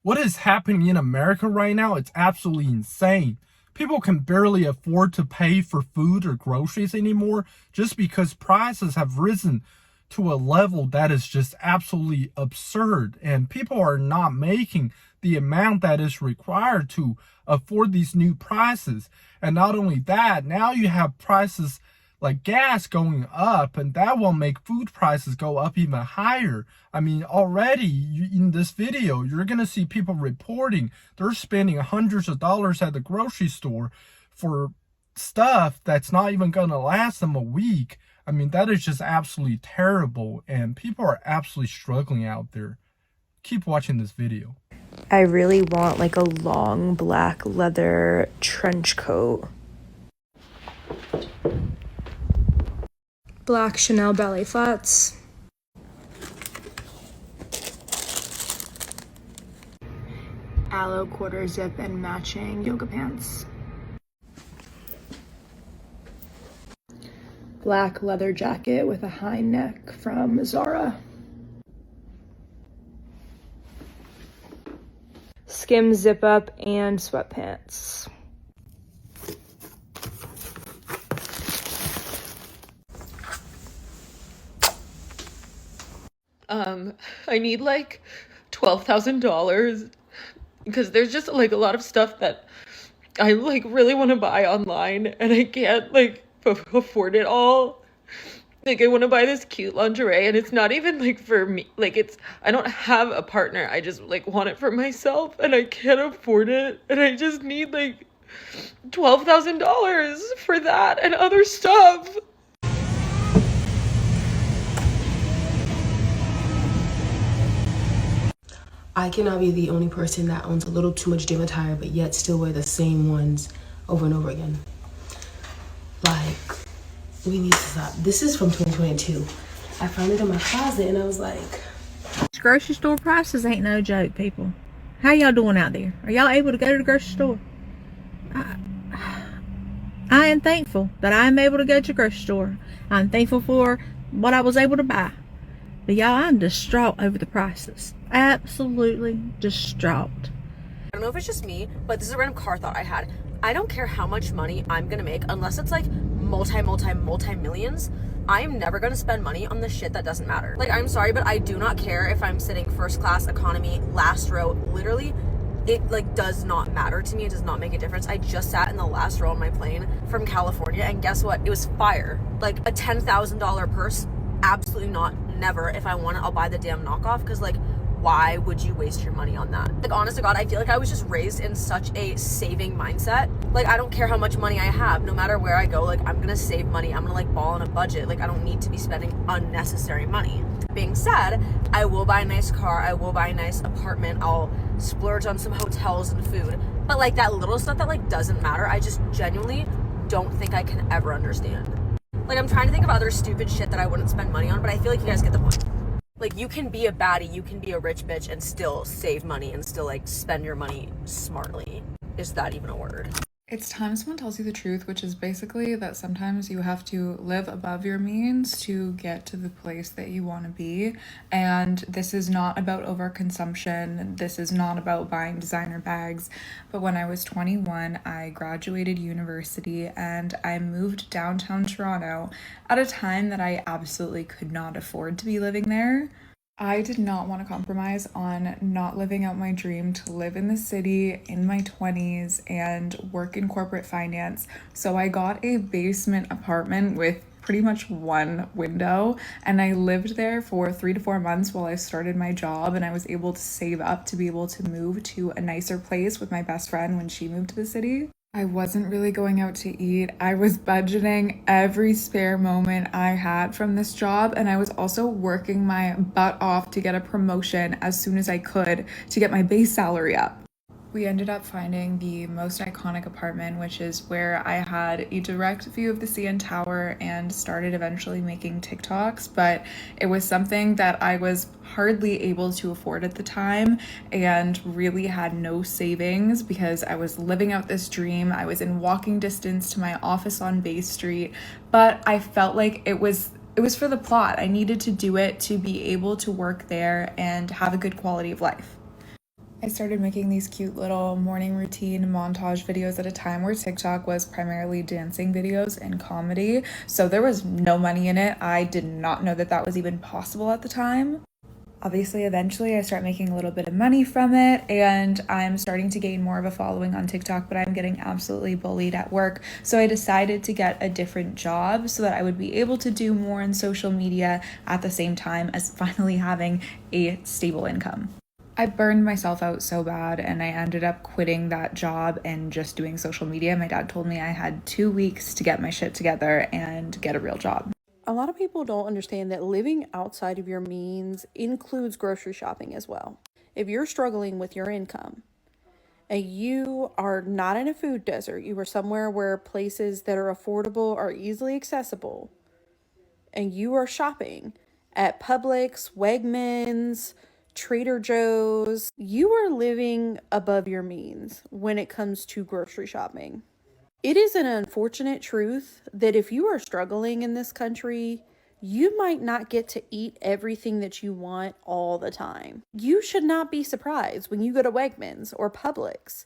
What is happening in America right now? It's absolutely insane. People can barely afford to pay for food or groceries anymore just because prices have risen to a level that is just absolutely absurd. And people are not making the amount that is required to afford these new prices. And not only that, now you have prices like gas going up, and that will make food prices go up even higher. I mean, already in this video, you're going to see people reporting they're spending hundreds of dollars at the grocery store for stuff that's not even going to last them a week. I mean, that is just absolutely terrible, and people are absolutely struggling out there. Keep watching this video. I really want like a long black leather trench coat. Black Chanel ballet flats. Aloe quarter zip and matching yoga pants. Black leather jacket with a high neck from Zara. Skim zip up and sweatpants. I need like $12,000 because there's just like a lot of stuff that I like really want to buy online and I can't like afford it all. Like I want to buy this cute lingerie and it's not even like for me. Like I don't have a partner. I just like want it for myself and I can't afford it. And I just need like $12,000 for that and other stuff. I cannot be the only person that owns a little too much gym attire, but yet still wear the same ones over and over again. Like, we need to stop. This is from 2022. I found it in my closet and I was like, grocery store prices ain't no joke, people. How y'all doing out there? Are y'all able to go to the grocery store? I am thankful that I am able to go to the grocery store. I'm thankful for what I was able to buy. But y'all, I'm distraught over the prices. Absolutely distraught. I don't know if it's just me, but this is a random car thought I had. I don't care how much money I'm gonna make unless it's like multi-millions. I am never gonna spend money on the shit that doesn't matter. Like, I'm sorry, but I do not care if I'm sitting first class, economy, last row. Literally, it like does not matter to me. It does not make a difference. I just sat in the last row on my plane from California and guess what? It was fire. Like a $10,000 purse, absolutely not. Never. If I want it, I'll buy the damn knockoff because like, why would you waste your money on that? Like, honest to God, I feel like I was just raised in such a saving mindset. Like, I don't care how much money I have, no matter where I go, like, I'm gonna save money. I'm gonna like ball on a budget. Like, I don't need to be spending unnecessary money. Being said, I will buy a nice car. I will buy a nice apartment. I'll splurge on some hotels and food. But like that little stuff that like doesn't matter, I just genuinely don't think I can ever understand. Like, I'm trying to think of other stupid shit that I wouldn't spend money on, but I feel like you guys get the point. Like, you can be a baddie, you can be a rich bitch and still save money and still like spend your money smartly. Is that even a word? It's time someone tells you the truth, which is basically that sometimes you have to live above your means to get to the place that you want to be. And this is not about overconsumption. This is not about buying designer bags. But when I was 21, I graduated university and I moved downtown Toronto at a time that I absolutely could not afford to be living there. I did not want to compromise on not living out my dream to live in the city in my 20s and work in corporate finance. So I got a basement apartment with pretty much one window and I lived there for 3 to 4 months while I started my job, and I was able to save up to be able to move to a nicer place with my best friend when she moved to the city. I wasn't really going out to eat. I was budgeting every spare moment I had from this job, and I was also working my butt off to get a promotion as soon as I could to get my base salary up. We ended up finding the most iconic apartment, which is where I had a direct view of the CN Tower and started eventually making TikToks, but it was something that I was hardly able to afford at the time and really had no savings because I was living out this dream. I was in walking distance to my office on Bay Street, but I felt like it was for the plot. I needed to do it to be able to work there and have a good quality of life. I started making these cute little morning routine montage videos at a time where TikTok was primarily dancing videos and comedy, so there was no money in it. I did not know that that was even possible at the time. Obviously, eventually I start making a little bit of money from it, and I'm starting to gain more of a following on TikTok, but I'm getting absolutely bullied at work. So I decided to get a different job so that I would be able to do more in social media at the same time as finally having a stable income. I burned myself out so bad, and I ended up quitting that job and just doing social media. My dad told me I had 2 weeks to get my shit together and get a real job. A lot of people don't understand that living outside of your means includes grocery shopping as well. If you're struggling with your income and you are not in a food desert, you are somewhere where places that are affordable are easily accessible, and you are shopping at Publix, Wegmans, Trader Joe's, you are living above your means when it comes to grocery shopping. It is an unfortunate truth that if you are struggling in this country, you might not get to eat everything that you want all the time. You should not be surprised when you go to Wegmans or Publix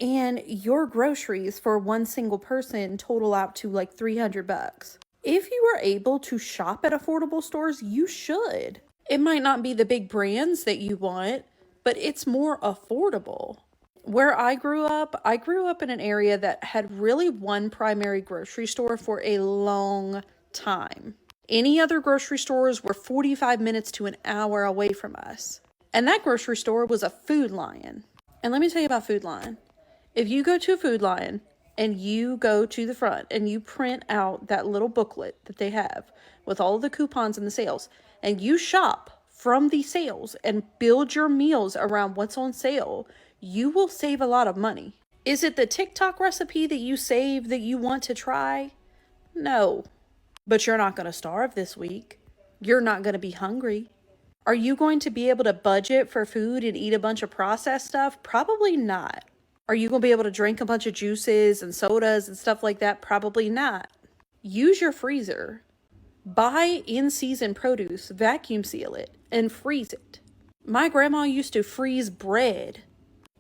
and your groceries for one single person total out to like $300. If you are able to shop at affordable stores, you should. It might not be the big brands that you want, but it's more affordable. Where I grew up in an area that had really one primary grocery store for a long time. Any other grocery stores were 45 minutes to an hour away from us. And that grocery store was a Food Lion. And let me tell you about Food Lion. If you go to a Food Lion and you go to the front and you print out that little booklet that they have with all of the coupons and the sales, and you shop from the sales and build your meals around what's on sale, you will save a lot of money. Is it the TikTok recipe that you save that you want to try? No. But you're not going to starve this week. You're not going to be hungry. Are you going to be able to budget for food and eat a bunch of processed stuff? Probably not. Are you going to be able to drink a bunch of juices and sodas and stuff like that? Probably not. Use your freezer. Buy in-season produce, vacuum seal it, and freeze it. My grandma used to freeze bread.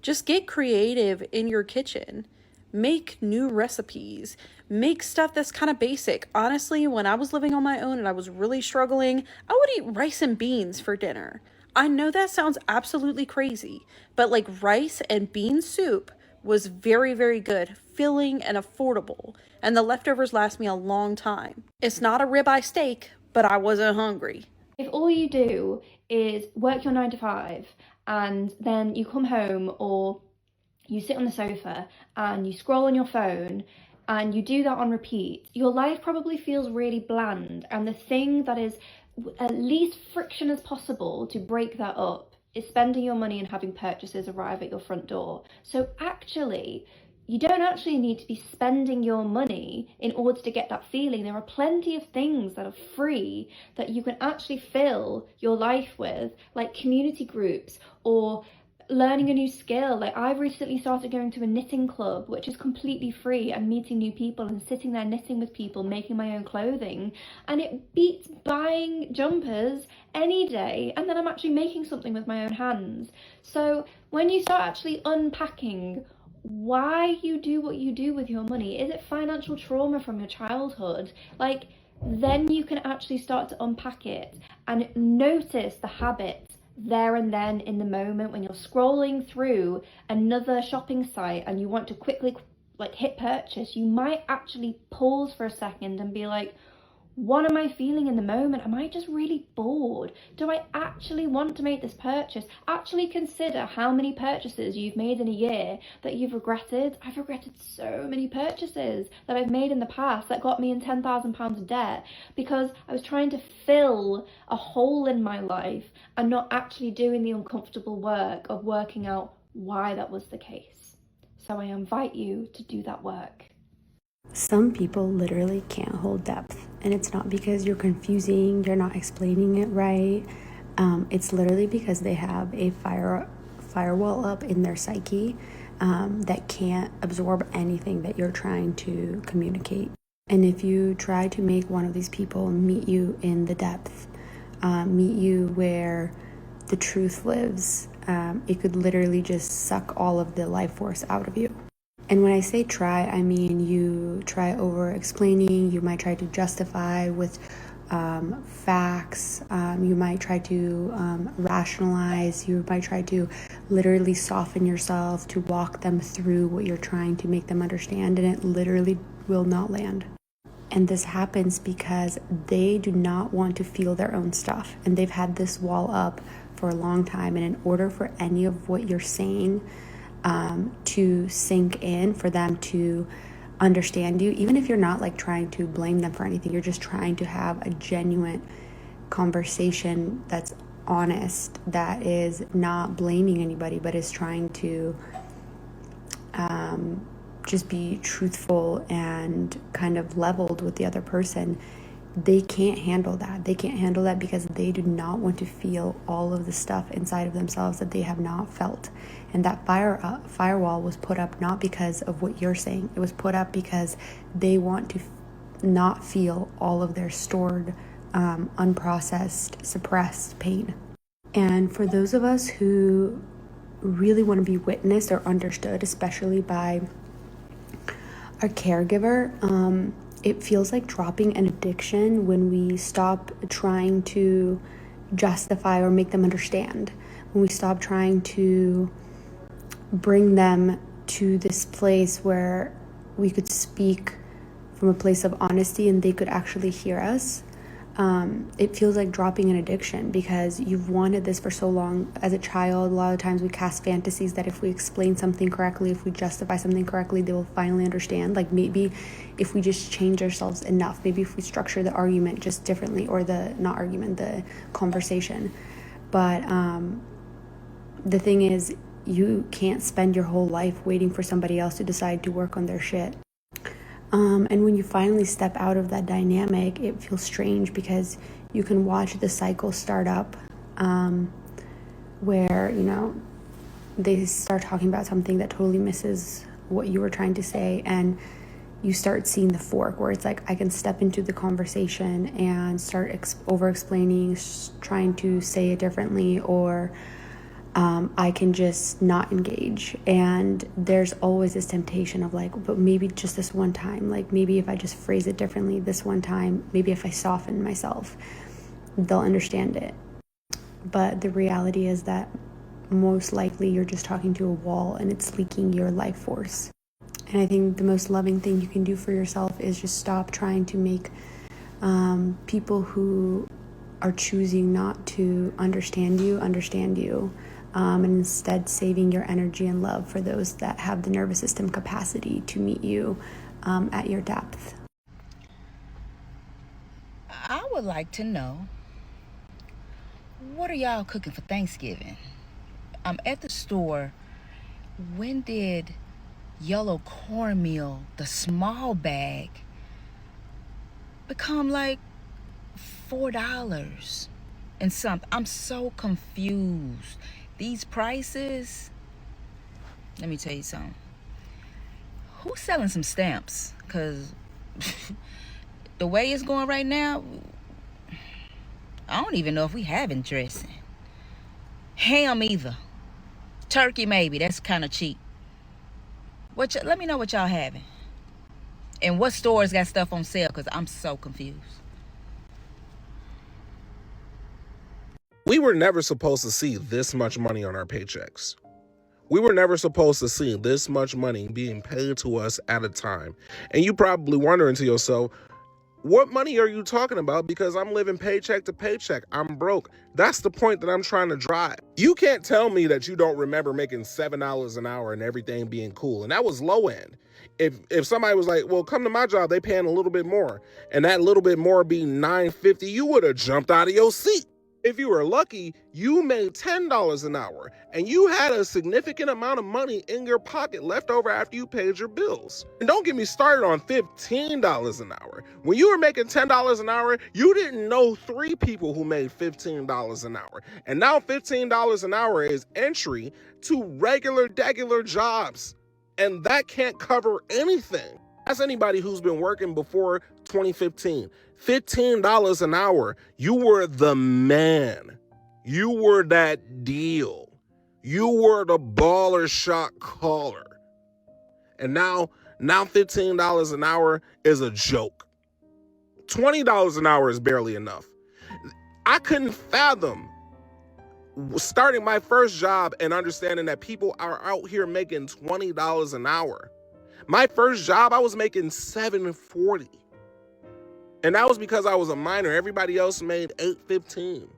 Just get creative in your kitchen. Make new recipes. Make stuff that's kind of basic. Honestly, when I was living on my own and I was really struggling, I would eat rice and beans for dinner. I know that sounds absolutely crazy, but like rice and bean soup was very, very good, filling and affordable, and the leftovers last me a long time. It's not a ribeye steak, but I wasn't hungry. If all you do is work your 9 to 5 and then you come home or you sit on the sofa and you scroll on your phone and you do that on repeat, your life probably feels really bland, and the thing that is at least friction as possible to break that up is spending your money and having purchases arrive at your front door. So actually, you don't actually need to be spending your money in order to get that feeling. There are plenty of things that are free that you can actually fill your life with, like community groups or learning a new skill. Like I've recently started going to a knitting club, which is completely free, and meeting new people and sitting there knitting with people, making my own clothing, and it beats buying jumpers any day. And then I'm actually making something with my own hands. So when you start actually unpacking why you do what you do with your money, is it financial trauma from your childhood? Like, then you can actually start to unpack it and notice the habits there and then in the moment when you're scrolling through another shopping site and you want to quickly like hit purchase. You might actually pause for a second and be like, what am I feeling in the moment? Am I just really bored? Do I actually want to make this purchase? Actually consider how many purchases you've made in a year that you've regretted. I've regretted so many purchases that I've made in the past that got me in £10,000 of debt because I was trying to fill a hole in my life and not actually doing the uncomfortable work of working out why that was the case. So I invite you to do that work. Some people literally can't hold depth, and it's not because you're confusing, you're not explaining it right. It's literally because they have a firewall up in their psyche that can't absorb anything that you're trying to communicate. And if you try to make one of these people meet you in the depth, meet you where the truth lives, it could literally just suck all of the life force out of you. And when I say try, I mean you try over explaining, you might try to justify with facts, you might try to rationalize, you might try to literally soften yourself to walk them through what you're trying to make them understand, and it literally will not land. And this happens because they do not want to feel their own stuff, and they've had this wall up for a long time. And in order for any of what you're saying to sink in, for them to understand you, even if you're not like trying to blame them for anything, you're just trying to have a genuine conversation that's honest, that is not blaming anybody, but is trying to just be truthful and kind of leveled with the other person. They can't handle that. They can't handle that because they do not want to feel all of the stuff inside of themselves that they have not felt. And that firewall was put up not because of what you're saying. It was put up because they want to not feel all of their stored, unprocessed, suppressed pain. And for those of us who really want to be witnessed or understood, especially by our caregiver, it feels like dropping an addiction when we stop trying to justify or make them understand, when we stop trying to bring them to this place where we could speak from a place of honesty and they could actually hear us. It feels like dropping an addiction because you've wanted this for so long. As a child, a lot of times we cast fantasies that if we explain something correctly, if we justify something correctly, they will finally understand. Like maybe if we just change ourselves enough, maybe if we structure the argument just differently, or the conversation. But the thing is, you can't spend your whole life waiting for somebody else to decide to work on their shit. And when you finally step out of that dynamic, it feels strange because you can watch the cycle start up, where, they start talking about something that totally misses what you were trying to say, and you start seeing the fork where it's like, I can step into the conversation and start over-explaining, trying to say it differently, or I can just not engage. And there's always this temptation of like, but maybe just this one time, like maybe if I just phrase it differently this one time, maybe if I soften myself, they'll understand it. But the reality is that most likely you're just talking to a wall and it's leaking your life force. And I think the most loving thing you can do for yourself is just stop trying to make people who are choosing not to understand you, and instead saving your energy and love for those that have the nervous system capacity to meet you at your depth. I would like to know, what are y'all cooking for Thanksgiving? I'm at the store. When did yellow cornmeal, the small bag, become like $4 and something? I'm so confused. These prices, let me tell you something. Who's selling some stamps? Because the way it's going right now, I don't even know if we having dressing. Ham either. Turkey maybe, that's kind of cheap. Let me know what y'all having. And what stores got stuff on sale, because I'm so confused. We were never supposed to see this much money on our paychecks. We were never supposed to see this much money being paid to us at a time. And you probably wondering to yourself, what money are you talking about? Because I'm living paycheck to paycheck. I'm broke. That's the point that I'm trying to drive. You can't tell me that you don't remember making $7 an hour and everything being cool. And that was low end. If somebody was like, well, come to my job, they paying a little bit more, and that little bit more being $9.50, you would have jumped out of your seat. If you were lucky, you made $10 an hour, and you had a significant amount of money in your pocket left over after you paid your bills. And don't get me started on $15 an hour. When you were making $10 an hour, you didn't know 3 people who made $15 an hour. And now $15 an hour is entry to regular jobs. And that can't cover anything. Ask anybody who's been working before 2015. $15 an hour. You were the man. You were that deal. You were the baller shot caller. And now $15 an hour is a joke. $20 an hour is barely enough. I couldn't fathom starting my first job and understanding that people are out here making $20 an hour. My first job, I was making $7.40. And that was because I was a minor. Everybody else made $8.15.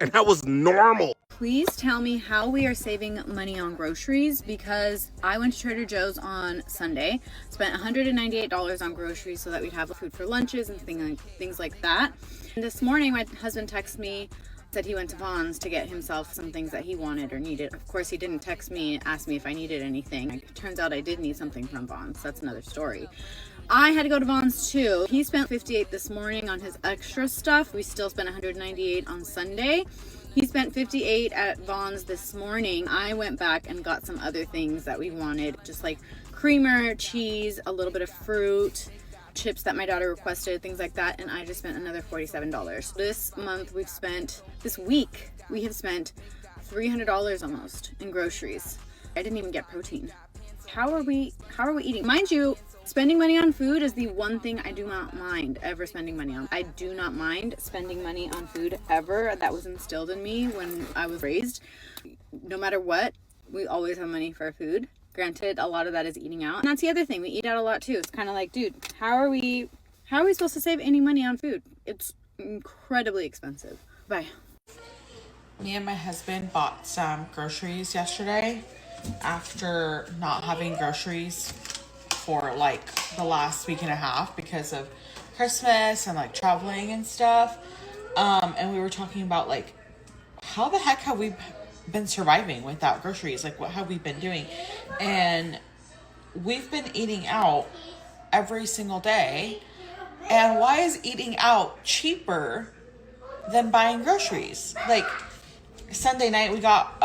And that was normal. Please tell me how we are saving money on groceries, because I went to Trader Joe's on Sunday, spent $198 on groceries so that we'd have food for lunches and things like that. And this morning, my husband texted me, said he went to Vaughn's to get himself some things that he wanted or needed. Of course, he didn't text me and ask me if I needed anything. It turns out I did need something from Vaughn's. That's another story. I had to go to Vaughn's too. He spent $58 this morning on his extra stuff. We still spent $198 on Sunday. He spent $58 at Vaughn's this morning. I went back and got some other things that we wanted, just like creamer, cheese, a little bit of fruit, chips that my daughter requested, things like that, and I just spent another $47. This week, we have spent $300 almost in groceries. I didn't even get protein. How are we eating? Mind you, spending money on food is the one thing I do not mind ever spending money on. I do not mind spending money on food ever. That was instilled in me when I was raised. No matter what, we always have money for food. Granted, a lot of that is eating out. And that's the other thing. We eat out a lot too. It's kind of like, dude, how are we supposed to save any money on food? It's incredibly expensive. Bye. Me and my husband bought some groceries yesterday after not having groceries for like the last week and a half because of Christmas and like traveling and stuff. And we were talking about like, how the heck have we been surviving without groceries? Like, what have we been doing? And we've been eating out every single day. And why is eating out cheaper than buying groceries? Like, Sunday night we got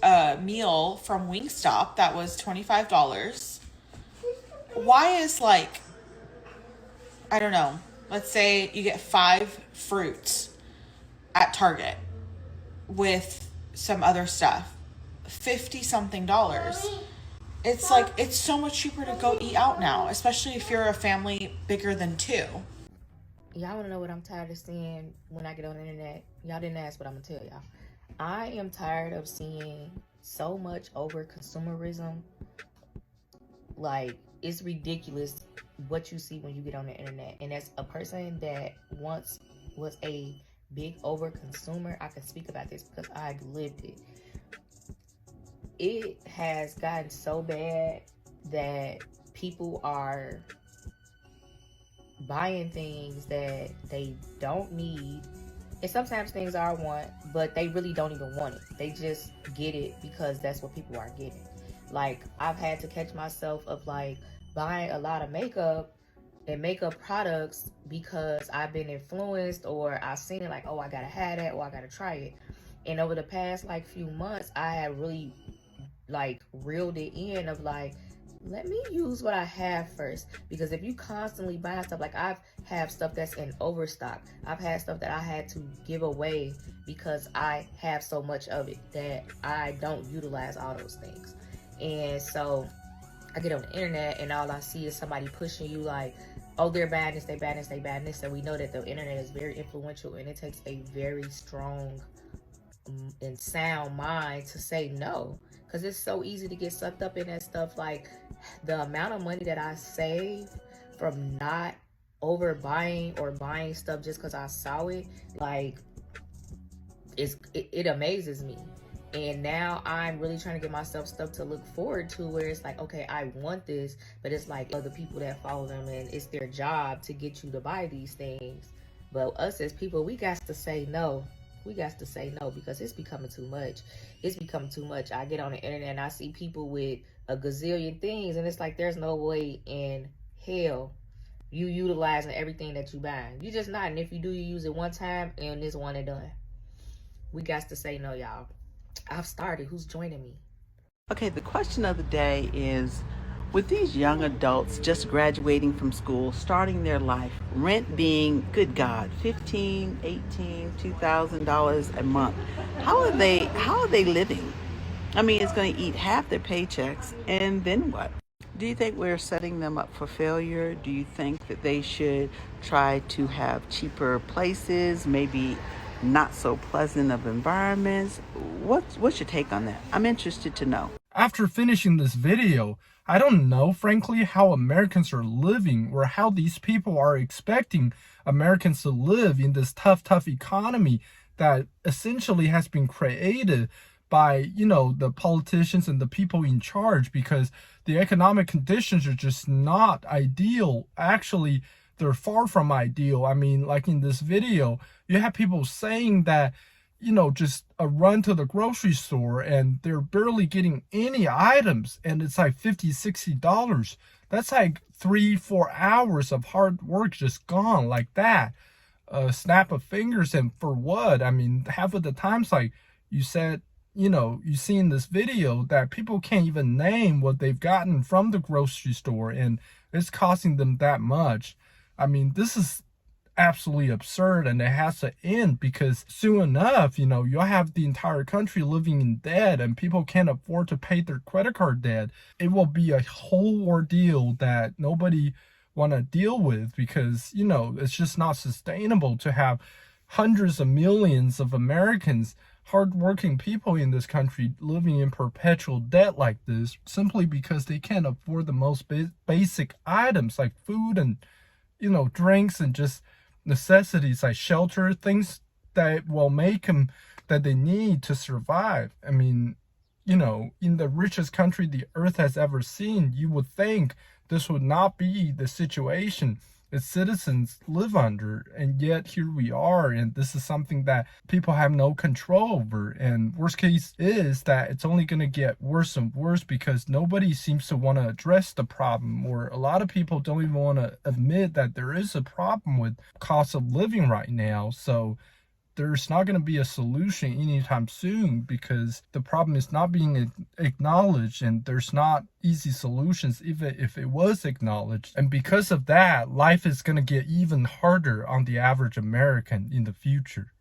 a meal from Wingstop that was $25. Why is like, I don't know, let's say you get 5 fruits at Target with some other stuff, $50 something. It's like, it's so much cheaper to go eat out now, especially if you're a family bigger than 2. Y'all want to know what I'm tired of seeing when I get on the internet? Y'all didn't ask, but I'm going to tell y'all. I am tired of seeing so much over consumerism. Like, it's ridiculous what you see when you get on the internet. And as a person that once was a big over consumer, I can speak about this because I've lived it. It has gotten so bad that people are buying things that they don't need. And sometimes things I want, but they really don't even want it. They just get it because that's what people are getting. Like, I've had to catch myself of like buying a lot of makeup and makeup products because I've been influenced or I've seen it like, oh, I gotta have that or I gotta try it. And over the past like few months, I have really like reeled it in of like, let me use what I have first. Because if you constantly buy stuff, like I've have stuff that's in overstock. I've had stuff that I had to give away because I have so much of it that I don't utilize all those things. And so I get on the internet and all I see is somebody pushing you like, oh, they're bad this, they bad this, they bad this. And we know that the internet is very influential and it takes a very strong and sound mind to say no. Because it's so easy to get sucked up in that stuff. Like, the amount of money that I save from not overbuying or buying stuff just because I saw it, like, it amazes me. And now I'm really trying to get myself stuff to look forward to where it's like, okay, I want this, but it's like other people that follow them and it's their job to get you to buy these things. But us as people, we got to say no. We got to say no because it's becoming too much. It's becoming too much. I get on the internet and I see people with a gazillion things and it's like there's no way in hell you utilizing everything that you buy. You just not. And if you do, you use it one time and it's one and done. We got to say no, y'all. I've started. Who's joining me? Okay, the question of the day is, with these young adults just graduating from school, starting their life, rent being, good God, $1,500, $1,800, $2,000 a month, how are they living? I mean, it's going to eat half their paychecks, and then what? Do you think we're setting them up for failure? Do you think that they should try to have cheaper places, maybe not so pleasant of environments? What's your take on that? I'm interested to know. After finishing this video, I don't know, frankly, how Americans are living or how these people are expecting Americans to live in this tough economy that essentially has been created by, the politicians and the people in charge, because the economic conditions are just not ideal. Actually, they're far from ideal. I mean, like in this video, you have people saying that, just a run to the grocery store and they're barely getting any items, and it's like $50-$60. That's like 3-4 hours of hard work just gone like that. Snap of fingers, and for what? I mean, half of the times, like you said, you see in this video that people can't even name what they've gotten from the grocery store, and it's costing them that much. I mean, this is absolutely absurd, and it has to end, because soon enough, you'll have the entire country living in debt and people can't afford to pay their credit card debt. It will be a whole ordeal that nobody want to deal with, because, it's just not sustainable to have hundreds of millions of Americans, hardworking people in this country, living in perpetual debt like this, simply because they can't afford the most basic items like food and, drinks, and just necessities like shelter, things that will make them, that they need to survive. I mean, in the richest country the earth has ever seen, you would think this would not be the situation its citizens live under, and yet here we are, and this is something that people have no control over. And worst case is that it's only going to get worse and worse, because nobody seems to want to address the problem, or a lot of people don't even want to admit that there is a problem with cost of living right now. So there's not going to be a solution anytime soon, because the problem is not being acknowledged, and there's not easy solutions even if it was acknowledged. And because of that, life is going to get even harder on the average American in the future.